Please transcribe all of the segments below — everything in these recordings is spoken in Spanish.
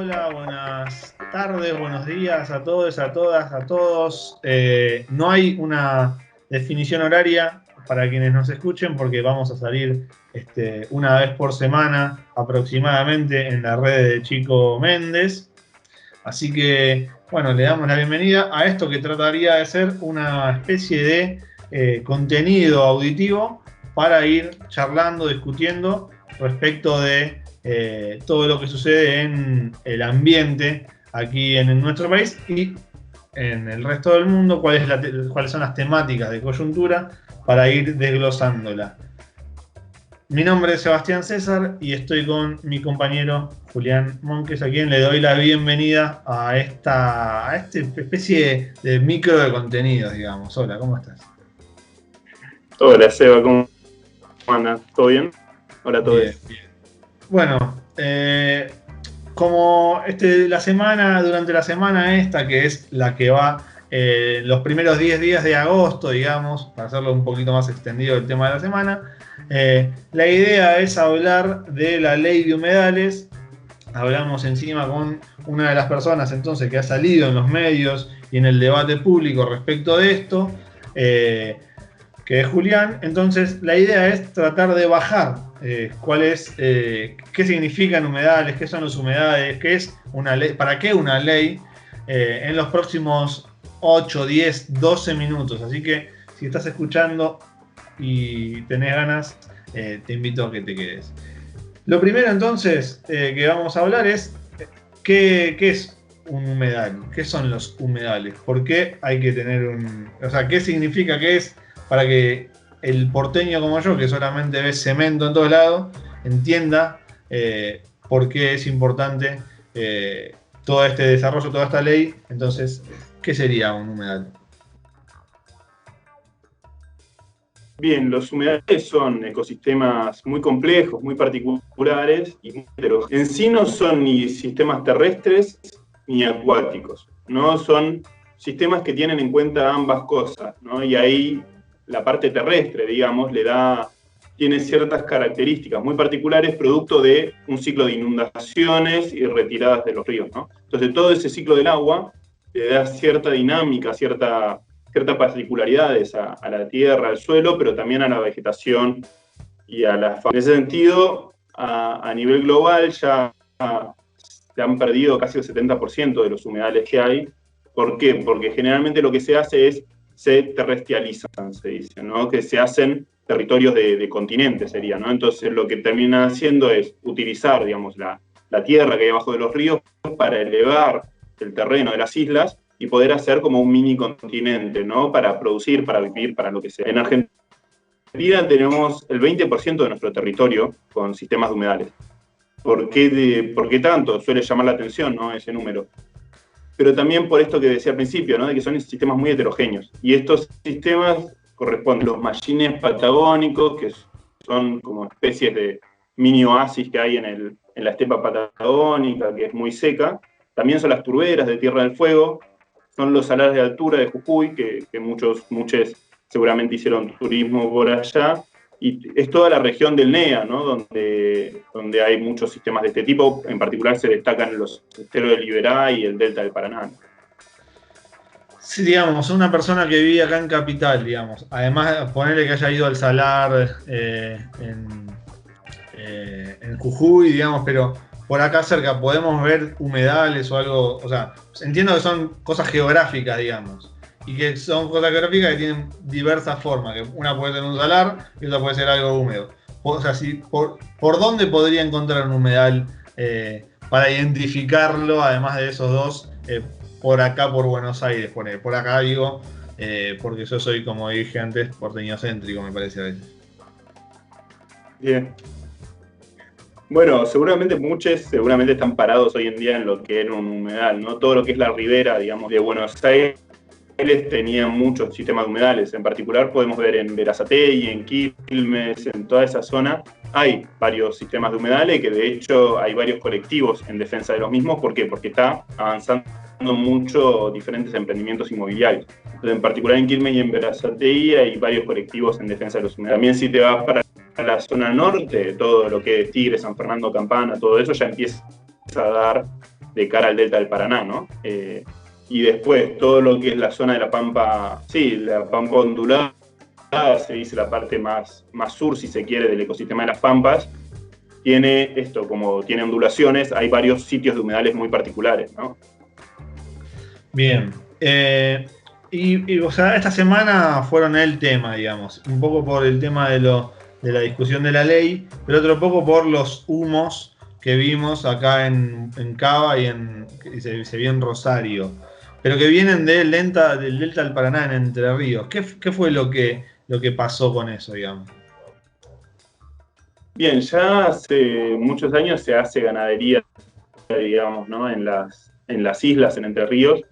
Hola, buenas tardes, buenos días a todos, a todas, a todos. No hay una definición horaria para quienes nos escuchen porque vamos a salir una vez por semana aproximadamente en la red de Chico Méndez. Así que, bueno, le damos la bienvenida a esto que trataría de ser una especie de contenido auditivo para ir charlando, discutiendo respecto de todo lo que sucede en el ambiente aquí en nuestro país y en el resto del mundo, cuáles son las temáticas de coyuntura para ir desglosándola. Mi nombre es Sebastián César y estoy con mi compañero Julián Monques, a quien le doy la bienvenida a esta especie de micro de contenidos, digamos. Hola, ¿cómo estás? Hola Seba, ¿cómo andas? ¿Todo bien? Hola a todos. Bien, bien. Bueno, como durante la semana esta, que es la que va los primeros 10 días de agosto, digamos, para hacerlo un poquito más extendido el tema de la semana, la idea es hablar de la ley de humedales. Hablamos encima con una de las personas entonces que ha salido en los medios y en el debate público respecto de esto, que es Julián. Entonces la idea es tratar de bajar qué significan humedales, qué son los humedales, qué es una ley, para qué una ley, en los próximos 8, 10, 12 minutos. Así que si estás escuchando y tenés ganas, te invito a que te quedes. Lo primero entonces que vamos a hablar es ¿qué es un humedal? ¿Qué son los humedales? ¿Por qué hay que tener o sea, qué significa que es para que el porteño como yo, que solamente ve cemento en todos lados, entienda por qué es importante todo este desarrollo, toda esta ley? Entonces, ¿qué sería un humedal? Bien, los humedales son ecosistemas muy complejos, muy particulares y muy heterogéneos. En sí no son ni sistemas terrestres ni acuáticos, ¿no? Son sistemas que tienen en cuenta ambas cosas, ¿no? Y ahí la parte terrestre, digamos, tiene ciertas características muy particulares producto de un ciclo de inundaciones y retiradas de los ríos, ¿no? Entonces todo ese ciclo del agua le da cierta dinámica, ciertas particularidades a la tierra, al suelo, pero también a la vegetación y a la fauna. En ese sentido, a nivel global ya se han perdido casi el 70% de los humedales que hay. ¿Por qué? Porque generalmente lo que se hace es se terrestrializan, se dice, ¿no? Que se hacen territorios de continentes, sería, ¿no? Entonces lo que termina haciendo es utilizar, digamos, la tierra que hay abajo de los ríos para elevar el terreno de las islas y poder hacer como un mini continente, ¿no? Para producir, para vivir, para lo que sea. En Argentina tenemos el 20% de nuestro territorio con sistemas de humedales. ¿Por qué tanto? Suele llamar la atención, ¿no? Ese número. Pero también por esto que decía al principio, ¿no? De que son sistemas muy heterogéneos. Y estos sistemas corresponden a los mallines patagónicos, que son como especies de mini oasis que hay en la estepa patagónica, que es muy seca. También son las turberas de Tierra del Fuego, son los salares de altura de Jujuy, que muchos seguramente hicieron turismo por allá, y es toda la región del NEA, ¿no? donde hay muchos sistemas de este tipo. En particular se destacan los esteros del Iberá y el delta del Paraná. Sí, digamos, una persona que vive acá en Capital, digamos, además ponerle que haya ido al salar en Jujuy, digamos, pero por acá cerca podemos ver humedales o algo. O sea, entiendo que son cosas geográficas, digamos, y que son cosas geográficas que tienen diversas formas, que una puede ser un salar y otra puede ser algo húmedo. O sea, ¿por dónde podría encontrar un humedal para identificarlo, además de esos dos, por acá, por Buenos Aires? Por acá digo, porque yo soy, como dije antes, porteño céntrico, me parece a veces. Bien. Bueno, muchos están parados hoy en día en lo que era un humedal, ¿no? Todo lo que es la ribera, digamos, de Buenos Aires tenía muchos sistemas de humedales. En particular podemos ver en Berazategui, en Quilmes, en toda esa zona, hay varios sistemas de humedales, que de hecho hay varios colectivos en defensa de los mismos. ¿Por qué? Porque está avanzando mucho diferentes emprendimientos inmobiliarios. Entonces, en particular en Quilmes y en Berazategui hay varios colectivos en defensa de los humedales. También si te vas para la zona norte, todo lo que es Tigre, San Fernando, Campana, todo eso ya empieza a dar de cara al delta del Paraná, ¿no? Y después todo lo que es la zona de la Pampa, sí, la Pampa ondulada, se dice la parte más sur, si se quiere, del ecosistema de las Pampas, tiene esto, como tiene ondulaciones, hay varios sitios de humedales muy particulares, ¿no? Bien. O sea, esta semana fueron el tema, digamos, un poco por el tema de la discusión de la ley, pero otro poco por los humos que vimos acá en Cava y se vio en Rosario, pero que vienen del delta del Paraná en Entre Ríos. ¿Qué fue lo que pasó con eso, digamos? Bien, ya hace muchos años se hace ganadería, digamos, ¿no? En las islas, en Entre Ríos.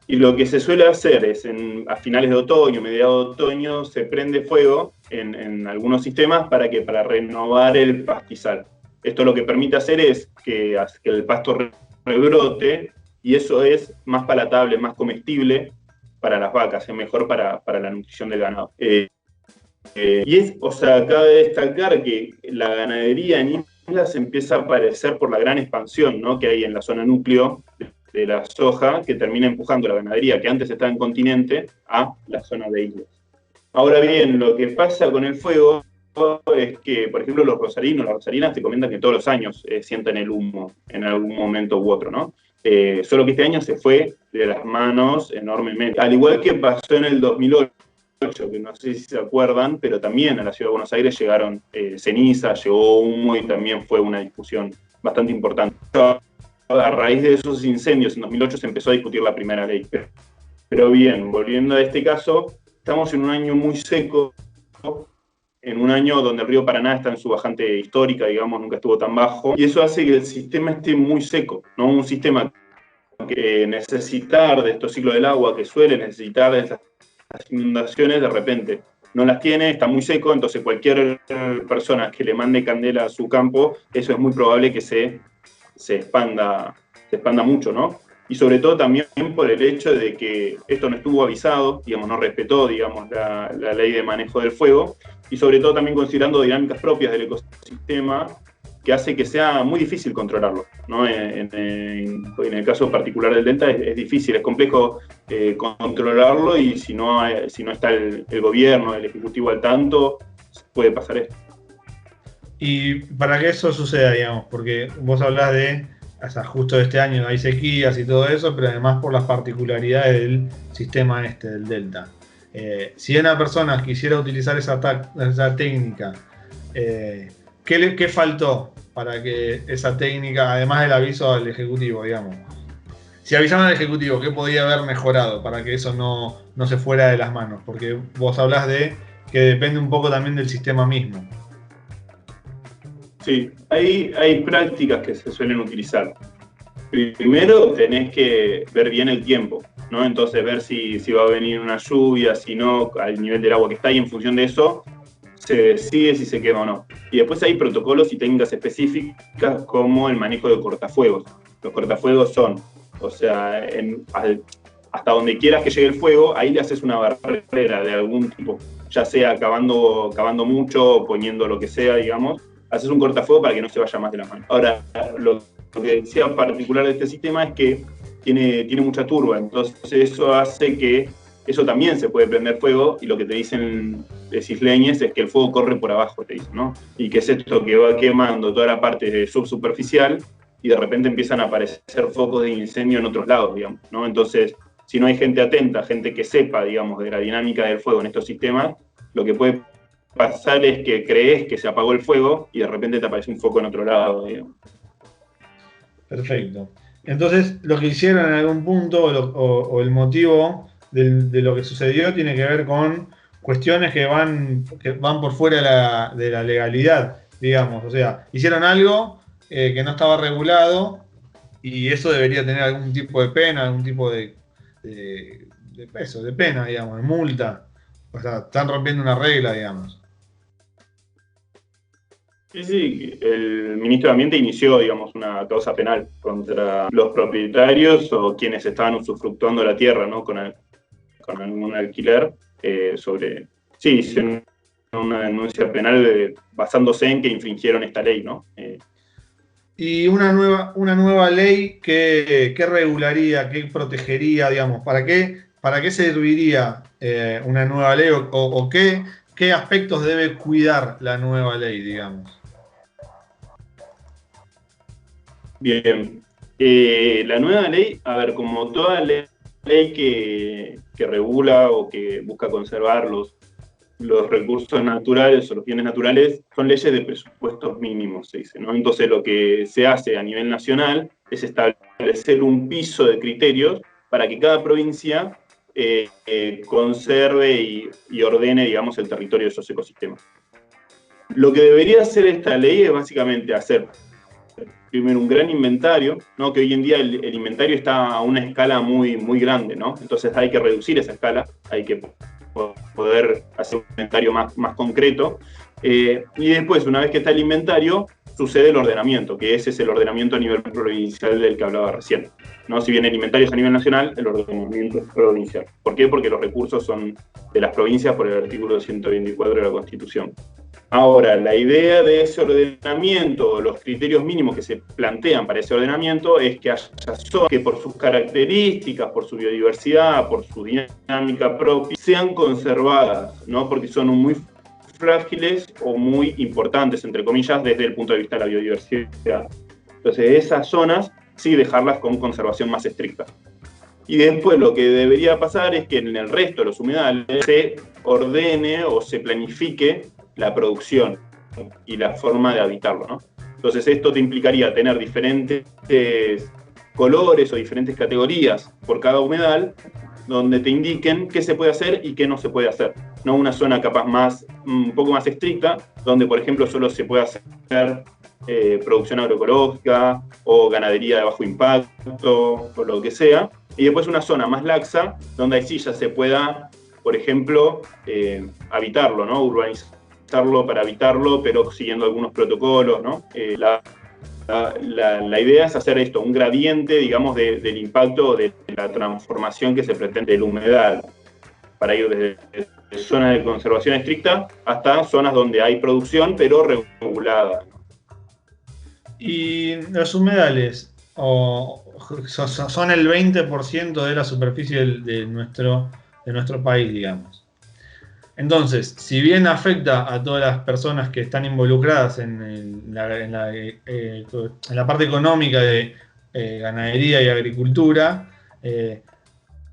Y lo que se suele hacer es, a finales de otoño, mediados de otoño, se prende fuego en algunos sistemas para renovar el pastizal. Esto lo que permite hacer es que el pasto rebrote, y eso es más palatable, más comestible para las vacas, es mejor para la nutrición del ganado. O sea, cabe destacar que la ganadería en islas empieza a aparecer por la gran expansión, ¿no?, que hay en la zona núcleo de la soja, que termina empujando la ganadería que antes estaba en continente a la zona de islas. Ahora bien, lo que pasa con el fuego es que, por ejemplo, las rosarinas te comentan que todos los años sienten el humo en algún momento u otro, ¿no? Solo que este año se fue de las manos enormemente. Al igual que pasó en el 2008, que no sé si se acuerdan, pero también a la ciudad de Buenos Aires llegaron cenizas, llegó humo y también fue una discusión bastante importante. A raíz de esos incendios en 2008 se empezó a discutir la primera ley. Pero bien, volviendo a este caso, estamos en un año muy seco, en un año donde el río Paraná está en su bajante histórica, digamos, nunca estuvo tan bajo, y eso hace que el sistema esté muy seco, ¿no? Un sistema que necesitar de estos ciclos del agua, que suele necesitar de estas inundaciones, de repente no las tiene, está muy seco, entonces cualquier persona que le mande candela a su campo, eso es muy probable que se expanda mucho, ¿no? Y sobre todo también por el hecho de que esto no estuvo avisado, digamos, no respetó, digamos, la ley de manejo del fuego, y sobre todo también considerando dinámicas propias del ecosistema, que hace que sea muy difícil controlarlo, ¿no? En el caso particular del delta es difícil, es complejo controlarlo, y si no está el gobierno, el ejecutivo al tanto, puede pasar esto. Y para que eso suceda, digamos, porque vos hablás o sea, justo de este año hay sequías y todo eso, pero además por las particularidades del sistema del delta. Si una persona quisiera utilizar esa técnica, ¿qué faltó para que esa técnica, además del aviso al ejecutivo, digamos? Si avisaban al ejecutivo, ¿qué podía haber mejorado para que eso no se fuera de las manos? Porque vos hablás de que depende un poco también del sistema mismo. Sí, hay prácticas que se suelen utilizar. Primero tenés que ver bien el tiempo, ¿no? Entonces ver si va a venir una lluvia, si no, al nivel del agua que está, y en función de eso se decide si se quema o no. Y después hay protocolos y técnicas específicas como el manejo de cortafuegos. Los cortafuegos son, o sea, hasta donde quieras que llegue el fuego, ahí le haces una barrera de algún tipo, ya sea cavando mucho o poniendo lo que sea, digamos, haces un cortafuego para que no se vaya más de la mano. Ahora, lo que decía particular de este sistema es que tiene mucha turba, entonces eso hace que eso también se puede prender fuego, y lo que te dicen los isleños es que el fuego corre por abajo, te dicen, ¿no? Y que es esto que va quemando toda la parte subsuperficial, y de repente empiezan a aparecer focos de incendio en otros lados, digamos, ¿no? Entonces, si no hay gente atenta, gente que sepa, digamos, de la dinámica del fuego en estos sistemas, lo que puede pasar es que crees que se apagó el fuego y de repente te aparece un foco en otro lado, digamos. Perfecto. Entonces, lo que hicieron en algún punto, o el motivo de lo que sucedió, tiene que ver con cuestiones que van por fuera de la legalidad, digamos. O sea, hicieron algo que no estaba regulado, y eso debería tener algún tipo de pena, algún tipo de peso, de pena, digamos, de multa. O sea, están rompiendo una regla, digamos. Sí, el ministro de Ambiente inició, digamos, una causa penal contra los propietarios o quienes estaban usufructuando la tierra, ¿no? Con algún alquiler, sí, hicieron una denuncia penal basándose en que infringieron esta ley, ¿no? Y una nueva ley que regularía, que protegería, digamos, para qué serviría una nueva ley o qué aspectos debe cuidar la nueva ley, digamos. Bien. La nueva ley, a ver, como toda ley que regula o que busca conservar los recursos naturales o los bienes naturales, son leyes de presupuestos mínimos, se dice, ¿no? Entonces lo que se hace a nivel nacional es establecer un piso de criterios para que cada provincia conserve y ordene, digamos, el territorio de esos ecosistemas. Lo que debería hacer esta ley es básicamente hacer primero un gran inventario, ¿no? Que hoy en día el inventario está a una escala muy, muy grande, ¿no? Entonces hay que reducir esa escala, hay que poder hacer un inventario más concreto. Y después, una vez que está el inventario, sucede el ordenamiento, que ese es el ordenamiento a nivel provincial del que hablaba recién, ¿no? Si bien el inventario es a nivel nacional, el ordenamiento es provincial. ¿Por qué? Porque los recursos son de las provincias por el artículo 124 de la Constitución. Ahora, la idea de ese ordenamiento, los criterios mínimos que se plantean para ese ordenamiento es que haya zonas que por sus características, por su biodiversidad, por su dinámica propia, sean conservadas, ¿no? Porque son muy frágiles o muy importantes, entre comillas, desde el punto de vista de la biodiversidad. Entonces, esas zonas sí dejarlas con conservación más estricta. Y después lo que debería pasar es que en el resto de los humedales se ordene o se planifique la producción y la forma de habitarlo, ¿no? Entonces esto te implicaría tener diferentes colores o diferentes categorías por cada humedal, donde te indiquen qué se puede hacer y qué no se puede hacer. No una zona capaz un poco más estricta, donde por ejemplo solo se puede hacer producción agroecológica o ganadería de bajo impacto o lo que sea, y después una zona más laxa, donde ahí sí ya se pueda, por ejemplo, habitarlo, ¿no? Urbanizarlo para habitarlo, pero siguiendo algunos protocolos, ¿no? La idea es hacer esto, un gradiente, digamos, del impacto de la transformación que se pretende del humedal, para ir desde zonas de conservación estricta hasta zonas donde hay producción, pero regulada. Y los humedales son el 20% de la superficie de nuestro país, digamos. Entonces, si bien afecta a todas las personas que están involucradas en la parte económica de ganadería y agricultura,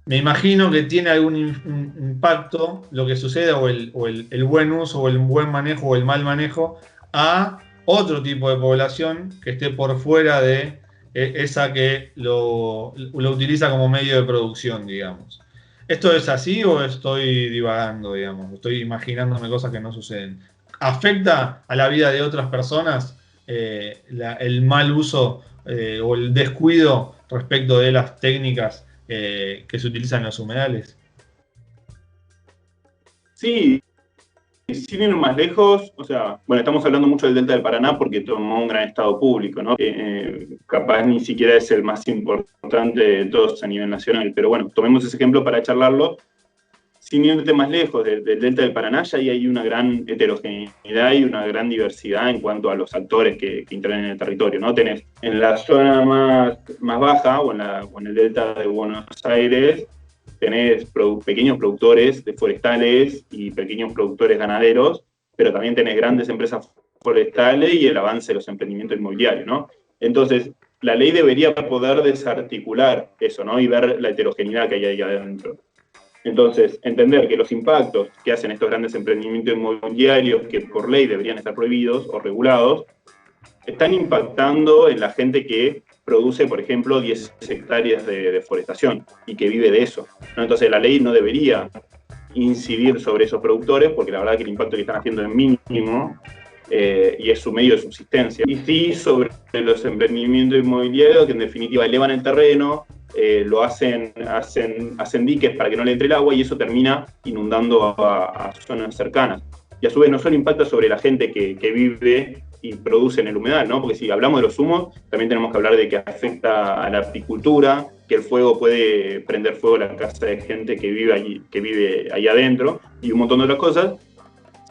me imagino que tiene algún impacto lo que sucede el buen uso o el buen manejo o el mal manejo a otro tipo de población que esté por fuera de esa que lo utiliza como medio de producción, digamos. ¿Esto es así o estoy divagando, digamos? Estoy imaginándome cosas que no suceden. ¿Afecta a la vida de otras personas el mal uso o el descuido respecto de las técnicas que se utilizan en los humedales? Sí, sin ir más lejos, o sea, bueno, estamos hablando mucho del Delta del Paraná porque tomó un gran estado público, ¿no? Capaz ni siquiera es el más importante de todos a nivel nacional, pero bueno, tomemos ese ejemplo para charlarlo. Sin irte más lejos del Delta del Paraná, ya ahí hay una gran heterogeneidad y una gran diversidad en cuanto a los actores que intervienen en el territorio, ¿no? Tenés en la zona más baja o en el Delta de Buenos Aires, tenés pequeños productores de forestales y pequeños productores ganaderos, pero también tenés grandes empresas forestales y el avance de los emprendimientos inmobiliarios, ¿no? Entonces, la ley debería poder desarticular eso, ¿no? Y ver la heterogeneidad que hay ahí adentro. Entonces, entender que los impactos que hacen estos grandes emprendimientos inmobiliarios, que por ley deberían estar prohibidos o regulados, están impactando en la gente que produce, por ejemplo, 10 hectáreas de deforestación y que vive de eso, ¿no? Entonces, la ley no debería incidir sobre esos productores, porque la verdad que el impacto que están haciendo es mínimo y es su medio de subsistencia. Y sí sobre los emprendimientos inmobiliarios que en definitiva elevan el terreno, hacen diques para que no le entre el agua y eso termina inundando a zonas cercanas. Y a su vez no solo impacta sobre la gente que vive y produce en el humedal, ¿no? Porque si hablamos de los humos, también tenemos que hablar de que afecta a la apicultura, que el fuego puede prender fuego a la casa de gente que vive allí adentro, y un montón de otras cosas.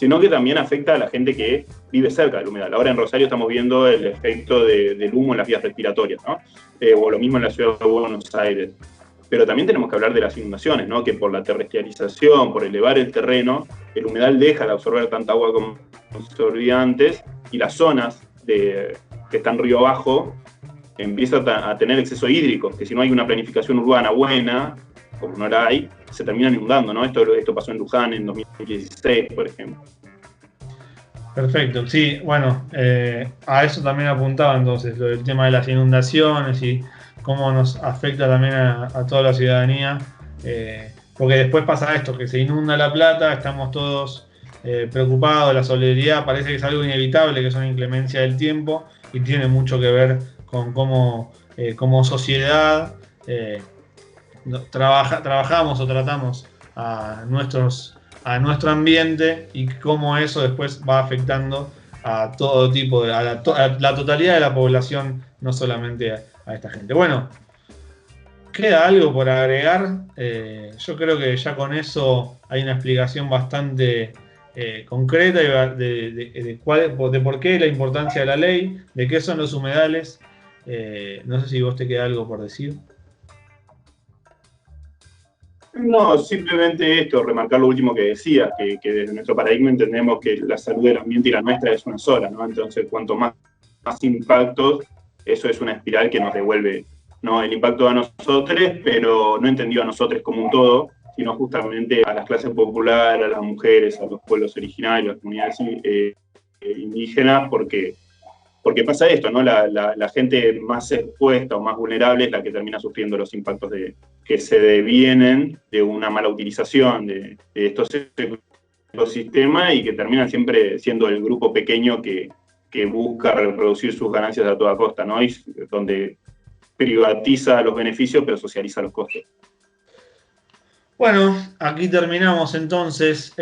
sino que también afecta a la gente que vive cerca del humedal. Ahora en Rosario estamos viendo el efecto del humo en las vías respiratorias, ¿no? O lo mismo en la ciudad de Buenos Aires. Pero también tenemos que hablar de las inundaciones, ¿no? Que por la terrestrialización, por elevar el terreno, el humedal deja de absorber tanta agua como absorbía antes, y las zonas que están río abajo empiezan a tener exceso hídrico, que si no hay una planificación urbana buena, como no la hay, se terminan inundando, ¿no? Esto pasó en Luján en 2016, por ejemplo. Perfecto, sí, bueno, a eso también apuntaba entonces, lo del tema de las inundaciones y cómo nos afecta también a toda la ciudadanía, porque después pasa esto, que se inunda La Plata, estamos todos preocupados, la solidaridad parece que es algo inevitable, que es una inclemencia del tiempo y tiene mucho que ver con cómo como sociedad trabajamos o tratamos a nuestro ambiente y cómo eso después va afectando a todo tipo, a la totalidad de la población, no solamente a esta gente. Bueno, ¿queda algo por agregar? Yo creo que ya con eso hay una explicación bastante concreta de por qué la importancia de la ley, de qué son los humedales. No sé si vos te queda algo por decir. No, simplemente esto, remarcar lo último que decía, que desde nuestro paradigma entendemos que la salud del ambiente y la nuestra es una sola, ¿no? Entonces, cuanto más impactos, eso es una espiral que nos devuelve, ¿no? El impacto a nosotros, pero no entendido a nosotros como un todo, sino justamente a las clases populares, a las mujeres, a los pueblos originarios, a las comunidades indígenas, porque pasa esto, ¿no? La gente más expuesta o más vulnerable es la que termina sufriendo los impactos que se devienen de una mala utilización de estos ecosistemas y que terminan siempre siendo el grupo pequeño que busca reproducir sus ganancias a toda costa, ¿no? Y donde privatiza los beneficios pero socializa los costos. Bueno, aquí terminamos entonces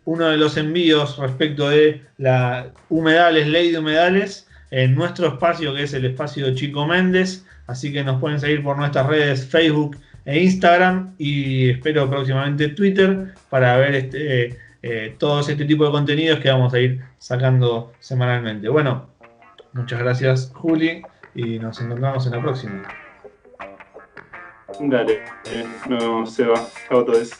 uno de los envíos respecto de la humedales, ley de humedales, en nuestro espacio que es el espacio Chico Méndez. Así que nos pueden seguir por nuestras redes Facebook e Instagram y espero próximamente Twitter para ver todos este tipo de contenidos que vamos a ir sacando semanalmente. Bueno, muchas gracias Juli y nos encontramos en la próxima. Dale, no se va, chao a todos.